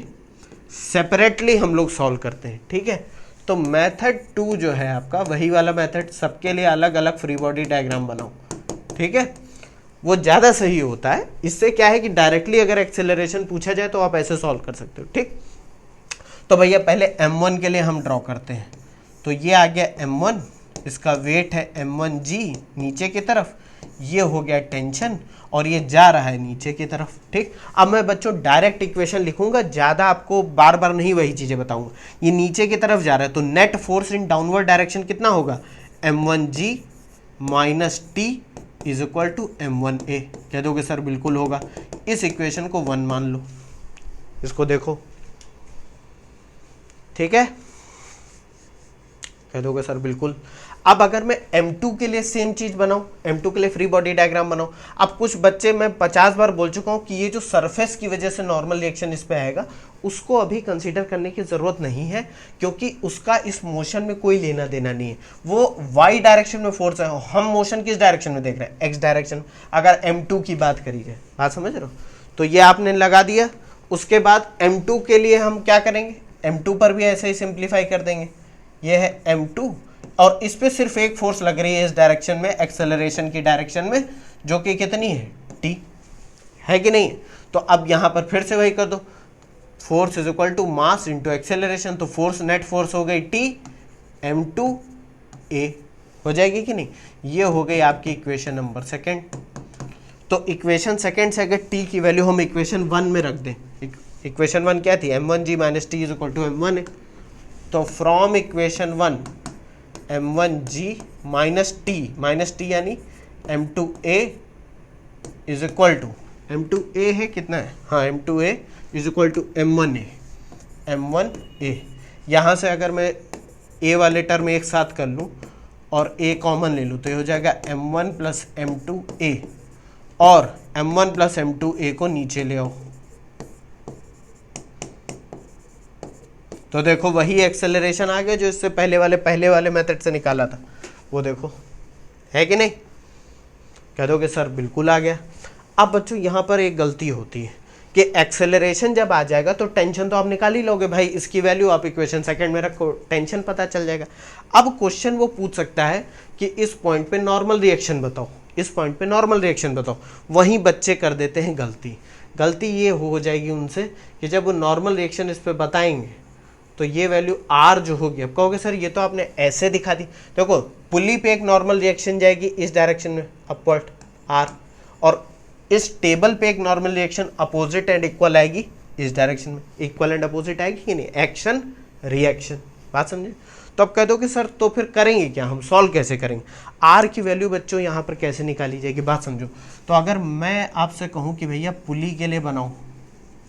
सेपरेटली हम लोग सॉल्व करते हैं। ठीक है, तो मेथड 2 जो है आपका, वही वाला मेथड, सबके लिए अलग अलग फ्री बॉडी डायग्राम बनाओ। ठीक है, वो ज़्यादा सही होता है। इससे क्या है कि डायरेक्टली अगर एक्सेलरेशन पूछा जाए तो आप ऐसे सॉल्व कर सकते हो। ठीक, तो भैया पहले m1 के लिए हम ड्रॉ करते हैं। तो ये आ गया m1, इसका वेट है m1g नीचे की तरफ, ये हो गया टेंशन, और ये जा रहा है नीचे की तरफ। ठीक, अब मैं बच्चों डायरेक्ट इक्वेशन लिखूंगा, ज़्यादा आपको बार बार नहीं वही चीज़ें बताऊंगा। ये नीचे की तरफ जा रहा है, तो net force in downward direction कितना होगा? m1g minus t is equal to m1a। कह दोगे सर बिल्कुल होगा। इस इक्वेशन को 1 मान लो, इसको देखो। ठीक है, कह दोगे सर बिल्कुल। अब अगर मैं m2 के लिए सेम चीज बनाऊं, m2 के लिए फ्री बॉडी डायग्राम बनाऊं। अब कुछ बच्चे, मैं 50 बार बोल चुका हूं कि ये जो सरफेस की वजह से नॉर्मल रिएक्शन इस पे आएगा, उसको अभी कंसीडर करने की जरूरत नहीं है, क्योंकि उसका इस मोशन में कोई लेना देना नहीं है। वो y डायरेक्शन में फोर्स है, हम मोशन किस डायरेक्शन में देख रहे हैं? x direction. अगर m2 की बात करी जाए, बात समझ रहे हो? तो ये आपने लगा दिया। उसके बाद m2 के लिए हम क्या करेंगे? m2 पर भी ऐसे ही सिंप्लीफाई कर देंगे। ये है m2, और इस पे सिर्फ एक फोर्स लग रही है इस डायरेक्शन में, एक्सेलरेशन की डायरेक्शन में, जो कि कितनी है? t है कि नहीं? तो अब यहां पर फिर से वही कर दो, force is equal to mass into acceleration. तो फोर्स, नेट फोर्स हो गई t m2a, हो जाएगी कि नहीं? ये हो गई आपकी इक्वेशन नंबर सेकेंड। तो इक्वेशन सेकेंड से अगर t की वैल्यू हम इक्वेशन 1 में रख दें, इक्वेशन 1 क्या थी? m1g minus T is equal to m1 है। तो from equation 1 m1g minus T यानी m2a is equal to, m2a है कितना है? हाँ, m2a is equal to m1a। यहाँ से अगर मैं a वाले टर्म एक साथ कर लूँ और a कॉमन ले लूँ, तो ये हो जाएगा m1 प्लस m2a, और m1 प्लस m2a को नीचे ले आओ। तो देखो वही एक्सेलरेशन आ गया जो इससे पहले वाले मेथड से निकाला था, वो देखो, है कि नहीं? कह दोगे सर बिल्कुल आ गया। अब बच्चों यहाँ पर एक गलती होती है कि एक्सेलरेशन जब आ जाएगा तो टेंशन तो आप निकाल ही लोगे भाई, इसकी वैल्यू आप इक्वेशन सेकंड में रखो, टेंशन पता चल जाएगा। अब क्वेश्चन वो पूछ सकता है कि इस पॉइंट पे नॉर्मल रिएक्शन बताओ, इस पॉइंट पे नॉर्मल रिएक्शन बताओ। वहीं बच्चे कर देते हैं गलती ये हो जाएगी उनसे कि जब वो नॉर्मल रिएक्शन इस पर बताएंगे तो ये वैल्यू r जो होगी, अब कहोगे सर ये तो आपने ऐसे दिखा दी। देखो पुली पे एक नॉर्मल रिएक्शन जाएगी इस डायरेक्शन में अपवर्ड r, और इस टेबल पे एक normal reaction opposite and equal आएगी इस डायरेक्शन में। इक्वल एंड अपोजिट आएगी कि नहीं? एक्शन रिएक्शन, बात समझे? तो अब कह दो कि सर तो फिर करेंगे क्या, हम सॉल्व कैसे करेंगे? r की वैल्यू बच्चों यहाँ पर कैसे निकाली जाएगी, बात समझो। तो अगर मैं आपसे कहूँ कि भैया पुली के लिए बनाओ,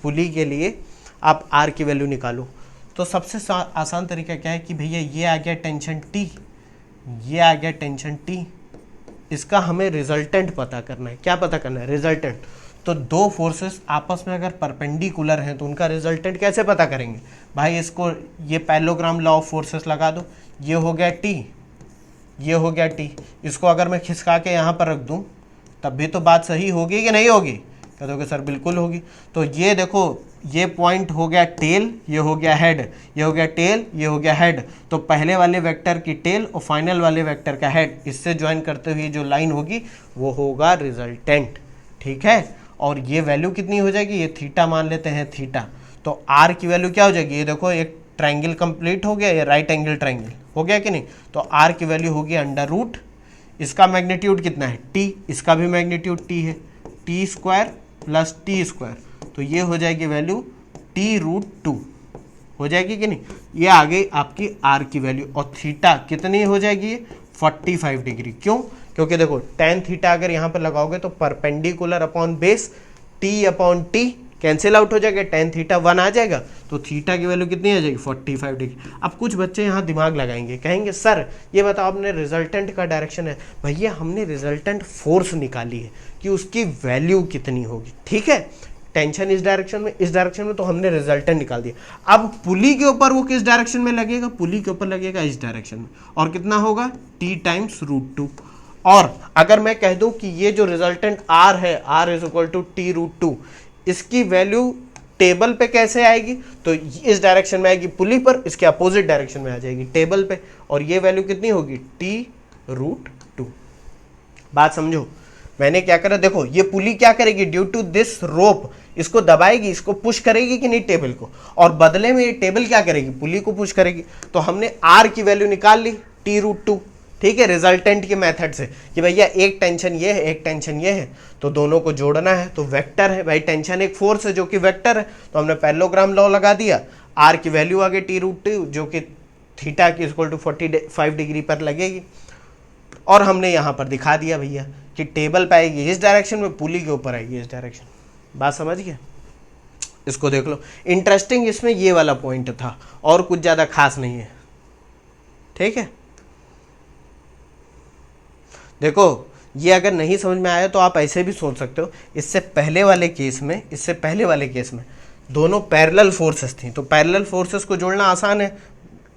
पुली के लिए आप r की वैल्यू निकालो, तो सबसे आसान तरीका क्या है कि भैया ये आ गया टेंशन T, ये आ गया टेंशन T, इसका हमें रिजल्टेंट पता करना है। क्या पता करना है? रिजल्टेंट। तो दो फोर्सेस आपस में अगर परपेंडिकुलर हैं तो उनका रिजल्टेंट कैसे पता करेंगे भाई? इसको ये पैरेललोग्राम लॉ ऑफ फोर्सेस लगा दो, ये हो गया T, ये हो गया T। इसको अगर मैं खिसका के यहाँ पर रख दूँ तब भी तो बात सही होगी कि नहीं होगी? कह दोगे सर बिल्कुल होगी। तो ये देखो ये पॉइंट हो गया टेल, ये हो गया हेड, ये हो गया टेल, ये हो गया हेड। तो पहले वाले वेक्टर की टेल और फाइनल वाले वेक्टर का हेड, इससे ज्वाइन करते हुए जो लाइन होगी वो होगा रिजल्टेंट। ठीक है, और ये वैल्यू कितनी हो जाएगी, ये थीटा मान लेते हैं थीटा। तो आर की वैल्यू क्या हो जाएगी, ये देखो एक ट्राइंगल कंप्लीट हो गया, ये राइट एंगल ट्राइंगल हो गया कि नहीं। तो आर की वैल्यू होगी अंडर रूट, इसका मैग्नीट्यूड कितना है टी, इसका भी मैग्नीट्यूड टी है, T square plus T square. तो ये हो जाएगी वैल्यू √2 हो जाएगी कि नहीं। ये आ गई आपकी आर की वैल्यू। और थीटा कितनी हो जाएगी, 45 डिग्री। क्यों, क्योंकि देखो tan थीटा अगर यहाँ पर लगाओगे तो perpendicular upon base T upon T cancel out हो जाएगा, tan थीटा 1 आ जाएगा। तो थीटा की वैल्यू कितनी आ जाएगी, 45 डिग्री। अब कुछ बच्चे यहाँ दिमाग लगाएंगे, कहेंगे सर ये बताओ आपने रिजल्टेंट का डायरेक्शन है। भैया हमने रिजल्टेंट फोर्स निकाली है कि उसकी वैल्यू कितनी होगी। ठीक है, टेंशन इस डायरेक्शन में, इस डायरेक्शन में, तो हमने रिजल्टेंट निकाल दिया। अब पुली के ऊपर वो किस डायरेक्शन में लगेगा, पुली के ऊपर लगेगा इस डायरेक्शन में, और कितना होगा t टाइम्स √2। और अगर मैं कह दूं कि ये जो रिजल्टेंट r है, r = t√2, इसकी वैल्यू टेबल पे कैसे आएगी, तो इस डायरेक्शन में आएगी पुली पर, इसके अपोजिट डायरेक्शन में आ जाएगी टेबल पे, और ये वैल्यू कितनी होगी t√2। बात समझो, मैंने क्या करा, देखो ये पुली क्या करेगी, ड्यू टू दिस रोप इसको दबाएगी, इसको पुश करेगी कि नहीं टेबल को, और बदले में ये टेबल क्या करेगी, पुली को पुश करेगी। तो हमने आर की वैल्यू निकाल ली t√2। ठीक है, रिजल्टेंट के मेथड से कि भैया एक टेंशन ये है, एक टेंशन ये है, तो दोनों को जोड़ना है। तो वेक्टर है भाई, टेंशन एक फोर्स है जो कि वेक्टर है, तो हमने पैरेललोग्राम लॉ लगा दिया। आर की वैल्यू आ गई t√2 जो कि थीटा की = 45 डिग्री पर लगेगी। और हमने यहाँ पर दिखा दिया भैया कि टेबल पे आएगी इस डायरेक्शन में, पुली के ऊपर आएगी इस डायरेक्शन। बात समझ गए, इसको देख लो। इंटरेस्टिंग इसमें ये वाला पॉइंट था, और कुछ ज़्यादा खास नहीं है। ठीक है, देखो ये अगर नहीं समझ में आया तो आप ऐसे भी सोच सकते हो, इससे पहले वाले केस में दोनों पैरेलल फोर्सेस थी, तो पैरेलल फोर्सेस को जोड़ना आसान है,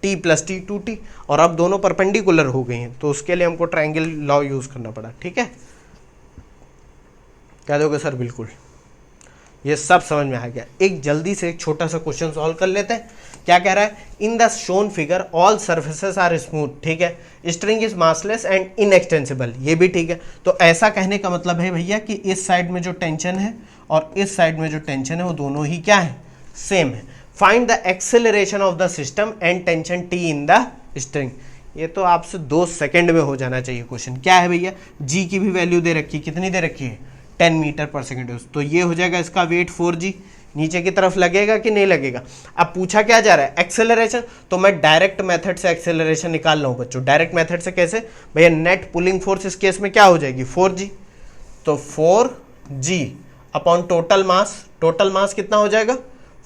t + t 2t, और अब दोनों परपेंडिकुलर हो गई हैं, तो उसके लिए हमको ट्रायंगल लॉ यूज करना पड़ा। ठीक है, कह दोगे सर बिल्कुल, ये सब समझ में आ गया। एक जल्दी से एक छोटा सा क्वेश्चन सॉल्व कर लेते हैं। क्या कह रहा है, in the shown figure all surfaces are smooth. ठीक है, string is massless and inextensible, ये भी ठीक है। तो ऐसा कहने का मतलब है भैया कि इस साइड में जो टेंशन है और इस साइड में जो टेंशन है वो दोनों ही क्या है, सेम है। Find the acceleration of the system and tension T in the string. ये तो आपसे 2 सेकंड में हो जाना चाहिए क्वेश्चन। क्या है भैया, जी की भी वैल्यू दे रखी है, कितनी दे रखी है, 10 मीटर पर सेकेंड। तो ये हो जाएगा इसका वेट 4g, नीचे की तरफ लगेगा कि नहीं लगेगा। अब पूछा क्या जा रहा है, एक्सेलरेशन, तो मैं डायरेक्ट मेथड से एक्सेलरेशन निकाल रहा हूँ बच्चों। डायरेक्ट मेथड से कैसे भैया, नेट पुलिंग फोर्स इस केस में क्या हो जाएगी 4g, तो 4g अपॉन टोटल मास कितना हो जाएगा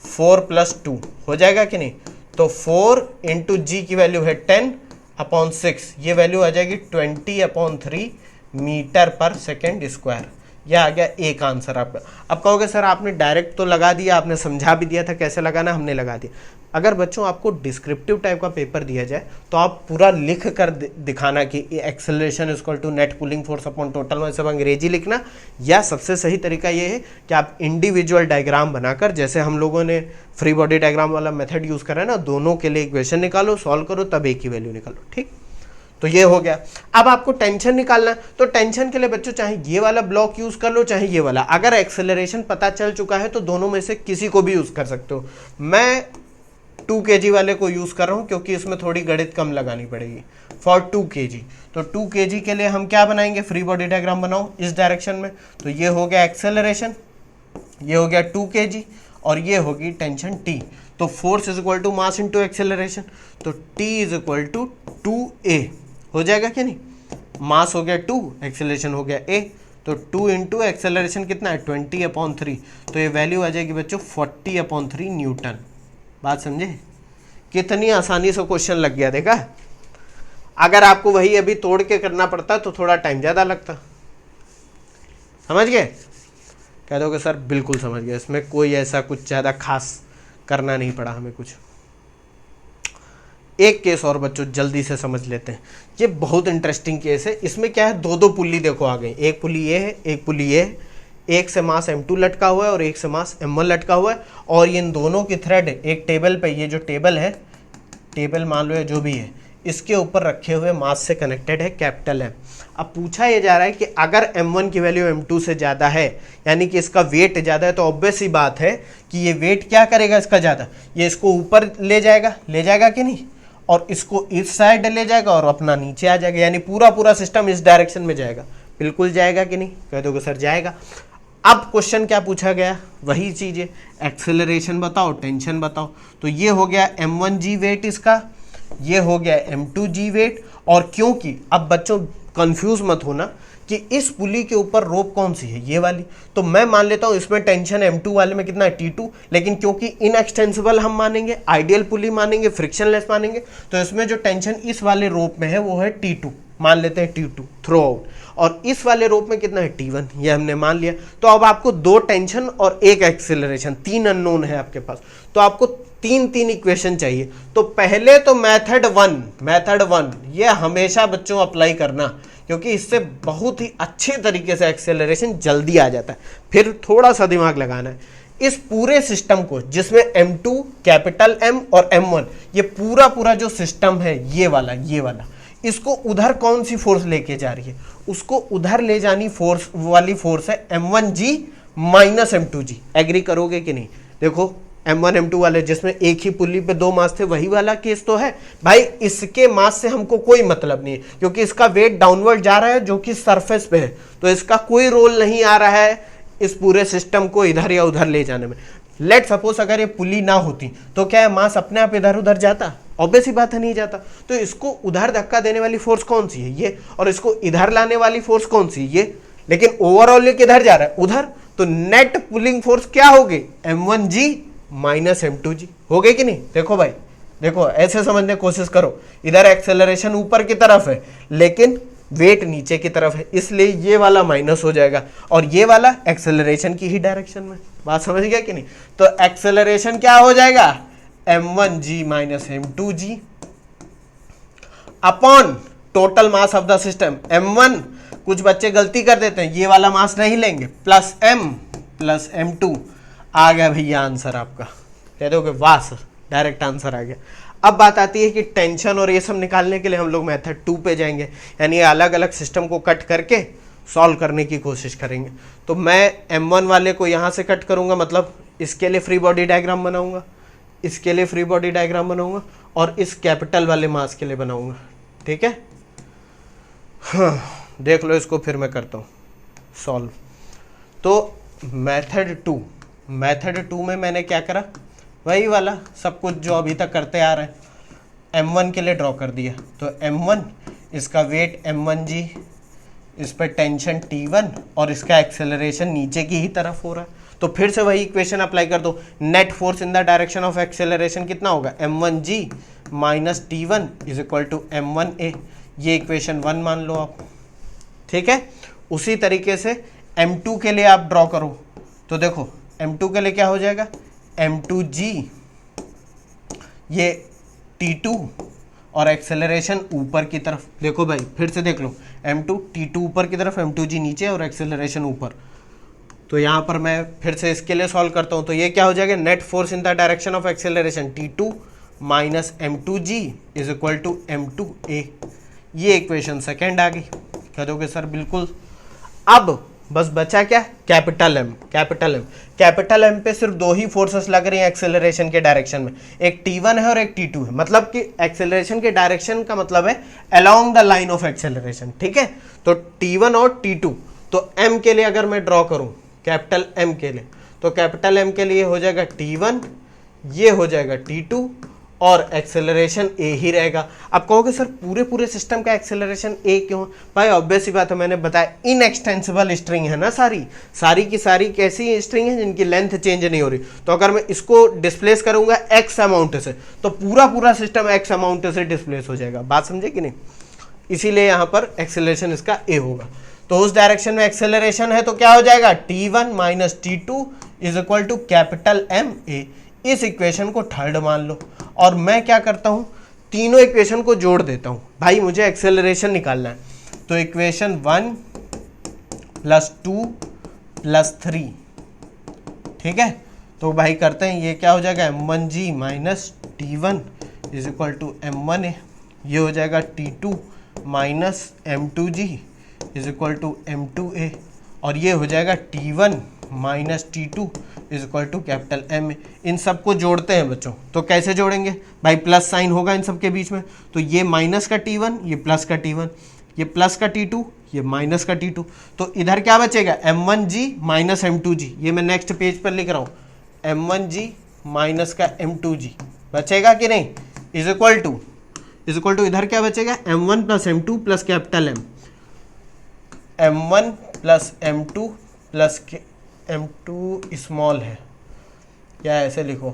4 + 2 हो जाएगा कि नहीं। तो 4 × g की वैल्यू है 10/6, ये वैल्यू आ जाएगी 20/3 मीटर पर सेकेंड स्क्वायर। यह आ गया एक आंसर आपका। अब कहोगे सर आपने डायरेक्ट तो लगा दिया, आपने समझा भी दिया था कैसे लगाना, हमने लगा दिया। अगर बच्चों आपको डिस्क्रिप्टिव टाइप का पेपर दिया जाए तो आप पूरा लिख कर दिखाना कि acceleration = net pulling force upon total मास, सब अंग्रेजी लिखना, या सबसे सही तरीका ये है कि आप इंडिविजुअल डायग्राम बनाकर, जैसे हम लोगों ने फ्री बॉडी डायग्राम वाला मेथड यूज़ करा है ना, दोनों के लिए इक्वेशन निकालो, सॉल्व करो, तब एक ही वैल्यू निकालो। ठीक, तो ये हो गया। अब आपको टेंशन निकालना है, तो टेंशन के लिए बच्चों चाहे ये वाला ब्लॉक यूज कर लो चाहे ये वाला। अगर एक्सेलरेशन पता चल चुका है तो दोनों में से किसी को भी यूज कर सकते हो। मैं 2 kg वाले को यूज कर रहा हूं क्योंकि इसमें थोड़ी गणित कम लगानी पड़ेगी, फॉर 2 kg। तो 2 kg के लिए हम क्या बनाएंगे, फ्री बॉडी डायग्राम बनाओ इस डायरेक्शन में। तो ये हो गया एक्सेलरेशन, ये हो गया 2 kg, और ये होगी टेंशन t। तो फोर्स = मास इंटू एक्सेलरेशन, तो t = 2a हो जाएगा कि नहीं। मास हो गया 2, एक्सेलरेशन हो गया a, तो 2 × एक्सेलरेशन कितना है 20/3, तो ये वैल्यू आ जाएगी बच्चों 40/3 न्यूटन। बात समझे, कितनी आसानी से क्वेश्चन लग गया, देखा। अगर आपको वही अभी तोड़ के करना पड़ता तो थोड़ा टाइम ज़्यादा लगता। समझ गए, कह दोगे सर बिल्कुल समझ गए, इसमें कोई ऐसा कुछ ज़्यादा खास करना नहीं पड़ा हमें कुछ। एक केस और बच्चों जल्दी से समझ लेते हैं, ये बहुत इंटरेस्टिंग केस है। इसमें क्या है, 2 पुल्ली देखो आ गई, एक पुल्ली ये है, एक पुल्ली ये है, एक से मास m2 लटका हुआ है और एक से मास m1 लटका हुआ है, और इन दोनों की थ्रेड एक टेबल पे, ये जो टेबल है, टेबल मान लो या जो भी है, इसके ऊपर रखे हुए मास से कनेक्टेड है कैपिटल M। अब पूछा ये जा रहा है कि अगर m1 की वैल्यू m2 से ज़्यादा है, यानी कि इसका वेट ज़्यादा है, तो ऑब्वियस सी बात है कि ये वेट क्या करेगा इसका ज़्यादा, ये इसको ऊपर ले जाएगा कि नहीं, और इसको इस साइड ले जाएगा और अपना नीचे आ जाएगा, यानी पूरा सिस्टम इस डायरेक्शन में जाएगा। बिल्कुल जाएगा कि नहीं, कह दोगे सर जाएगा। अब क्वेश्चन क्या पूछा गया, वही चीज़ है, एक्सेलरेशन बताओ, टेंशन बताओ। तो ये हो गया m1g वेट इसका, ये हो गया m2g वेट। और क्योंकि अब बच्चों कंफ्यूज मत होना कि इस पुली के ऊपर रोप कौन सी है, ये वाली, तो मैं मान लेता हूँ इसमें टेंशन m2 वाले में कितना है T2, लेकिन क्योंकि इनएक्सटेंसिबल हम मानेंगे, आइडियल पुली मानेंगे, फ्रिक्शनलेस मानेंगे, तो इसमें जो टेंशन इस वाले रोप में है वो है T2, मान लेते हैं T2 थ्रू आउट, और इस वाले रोप में कितना है T1, ये हमने मान लिया। तो अब आपको दो टेंशन और एक एक्सेलरेशन, तीन अननोन है आपके पास, तो आपको तीन इक्वेशन चाहिए। तो पहले तो मेथड वन ये हमेशा बच्चों अप्लाई करना, क्योंकि इससे बहुत ही अच्छे तरीके से एक्सेलरेशन जल्दी आ जाता है। फिर थोड़ा सा दिमाग लगाना है, इस पूरे सिस्टम को जिसमें m2, कैपिटल M और m1, ये पूरा जो सिस्टम है ये वाला, इसको उधर कौन सी फोर्स लेके जा रही है, उसको उधर ले जानी फोर्स वाली फोर्स है m1g माइनस m2g। एग्री करोगे कि नहीं? देखो m1 m2 वाले जिसमें एक ही पुल्ली पे दो मास थे, वही वाला केस तो है भाई। इसके मास से हमको कोई मतलब नहीं है, क्योंकि इसका वेट डाउनवर्ड जा रहा है जो कि सरफेस पे है, तो इसका कोई रोल नहीं आ रहा है इस पूरे सिस्टम को इधर या उधर ले जाने में। लेट सपोज अगर ये पुली ना होती तो क्या मास अपने आप इधर उधर जाता? ऑब्वियस ही बात है, नहीं जाता। तो इसको उधर धक्का देने वाली फोर्स कौन सी है, ये, और इसको इधर लाने वाली फोर्स कौन सी, ये। लेकिन ओवरऑल ये किधर जा रहा है, उधर। तो नेट पुलिंग फोर्स क्या होगी, m1g माइनस m2g। हो गई कि नहीं? देखो भाई, देखो ऐसे समझने की कोशिश करो, इधर एक्सेलरेशन ऊपर की तरफ है लेकिन वेट नीचे की तरफ है, इसलिए ये वाला माइनस हो जाएगा और ये वाला एक्सेलरेशन की ही डायरेक्शन में। बात समझ गया कि नहीं? तो एक्सेलरेशन क्या हो जाएगा, m1g minus m2g upon total mass of the system m1। कुछ बच्चे गलती कर देते हैं, ये वाला मास नहीं लेंगे, प्लस m प्लस m2। आ गया भैया आंसर आपका, कह दोगे वाह सर, डायरेक्ट आंसर आ गया। अब बात आती है कि टेंशन और ये सब निकालने के लिए हम लोग मेथड 2 पे जाएंगे, यानी अलग अलग सिस्टम को कट करके सॉल्व करने की कोशिश करेंगे। तो मैं m1 वाले को यहाँ से कट करूँगा, मतलब इसके लिए फ्री बॉडी डायग्राम बनाऊँगा, इसके लिए फ्री बॉडी डायग्राम बनाऊँगा, और इस कैपिटल वाले मास के लिए बनाऊँगा। ठीक है, हाँ देख लो इसको, फिर मैं करता हूँ सॉल्व। तो मेथड 2 में मैंने क्या करा, वही वाला सब कुछ जो अभी तक करते आ रहे हैं। m1 के लिए ड्रॉ कर दिया, तो m1 इसका वेट m1g, इस पर टेंशन T1 और इसका एक्सेलरेशन नीचे की ही तरफ हो रहा है। तो फिर से वही इक्वेशन अप्लाई कर दो, net force in the direction of acceleration कितना होगा, m1g minus T1 is equal to m1a। ये इक्वेशन 1 मान लो आप। ठीक है, उसी तरीके से m2 के लिए आप ड्रॉ करो, तो देखो m2 के लिए क्या हो जाएगा, m2g ये T2 और एक्सेलरेशन ऊपर की तरफ। देखो भाई फिर से देख लो, m2 T2 ऊपर की तरफ, m2g नीचे और एक्सेलरेशन ऊपर। तो यहाँ पर मैं फिर से इसके लिए सॉल्व करता हूँ, तो ये क्या हो जाएगा, net force in the direction of acceleration T2 minus m2g is equal to m2a। ये इक्वेशन सेकेंड आ गई। कह दोगे सर बिल्कुल। अब बस बचा क्या, कैपिटल M पे सिर्फ दो ही फोर्सेस लग रही हैं एक्सेलरेशन के डायरेक्शन में, एक T1 है और एक T2 है। मतलब कि एक्सेलरेशन के डायरेक्शन का मतलब है along the line of acceleration. ठीक है, तो T1 और T2। तो M के लिए अगर मैं ड्रॉ करूं, कैपिटल M के लिए, तो कैपिटल M के लिए हो जाएगा T1, ये हो जाएगा T2 और एक्सेलरेशन A ही रहेगा। अब कहोगे सर पूरे सिस्टम का एक्सेलरेशन A क्यों? भाई ऑब्वियस ही बात है, मैंने बताया इनएक्सटेंसिबल स्ट्रिंग है ना, सारी की सारी कैसी स्ट्रिंग है जिनकी लेंथ चेंज नहीं हो रही। तो अगर मैं इसको डिस्प्लेस करूंगा x अमाउंट से, तो पूरा सिस्टम x अमाउंट से डिस्प्लेस हो जाएगा। बात समझे कि नहीं? इसीलिए यहाँ पर एक्सेलरेशन इसका A होगा। तो उस डायरेक्शन में एक्सेलरेशन है तो क्या हो जाएगा, T1 minus T2 is equal to capital MA। इस इक्वेशन को थर्ड मान लो, और मैं क्या करता हूं, तीनों इक्वेशन को जोड़ देता हूं। भाई मुझे एक्सेलरेशन निकालना है, तो इक्वेशन 1 प्लस 2 +3, ठीक है। तो भाई करते हैं, ये क्या हो जाएगा m1g minus T1 is equal to m1a, ये हो जाएगा T2 minus m2g is equal to m2a, और ये हो जाएगा T1 minus T2 is equal to capital M। इन सबको जोड़ते हैं बच्चों, तो कैसे जोड़ेंगे भाई, प्लस साइन होगा इन सब के बीच में, तो ये माइनस का T1, ये प्लस का T1, ये प्लस का T2, ये माइनस का T2, तो इधर क्या बचेगा m1g माइनस m2g, ये मैं नेक्स्ट पेज पर लिख रहा हूँ, m1g माइनस का m2g बचेगा कि नहीं, इज इक्वल टू इधर क्या बचेगा m1 plus m2 plus capital m1 plus m2 plus m2 small है, या ऐसे लिखो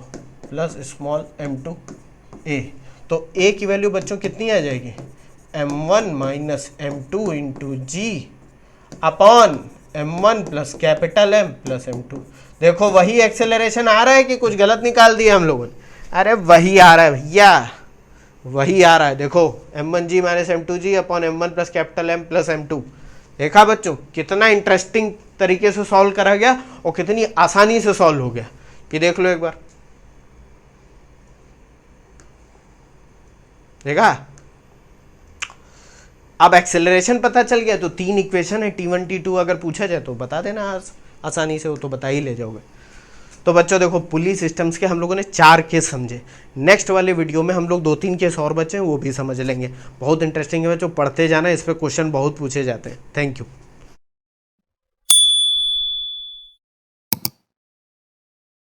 प्लस स्मॉल m2a, तो a की वैल्यू बच्चों कितनी आ जाएगी, m1 माइनस m2 इंटू जी upon m1 plus capital M plus m2। देखो वही एक्सेलरेशन आ रहा है कि कुछ गलत निकाल दिया हम लोगों ने, अरे वही आ रहा है भैया, वही आ रहा है, देखो m1g minus m2g upon m1 plus capital M plus m2। देखा बच्चों कितना इंटरेस्टिंग तरीके से सॉल्व करा गया और कितनी आसानी से सॉल्व हो गया, ये देख लो एक बार, देखा। अब एक्सेलरेशन पता चल गया, तो 3 इक्वेशन है T1 T2, अगर पूछा जाए तो बता देना आसानी से, वो तो बता ही ले जाओगे। तो बच्चों देखो पुली सिस्टम्स के हम लोगों ने 4 केस समझे, नेक्स्ट वाले वीडियो में हम लोग 2-3 केस और बचे हैं वो भी समझ लेंगे। बहुत इंटरेस्टिंग है बच्चों, पढ़ते जाना, इस पर क्वेश्चन बहुत पूछे जाते हैं। Thank you.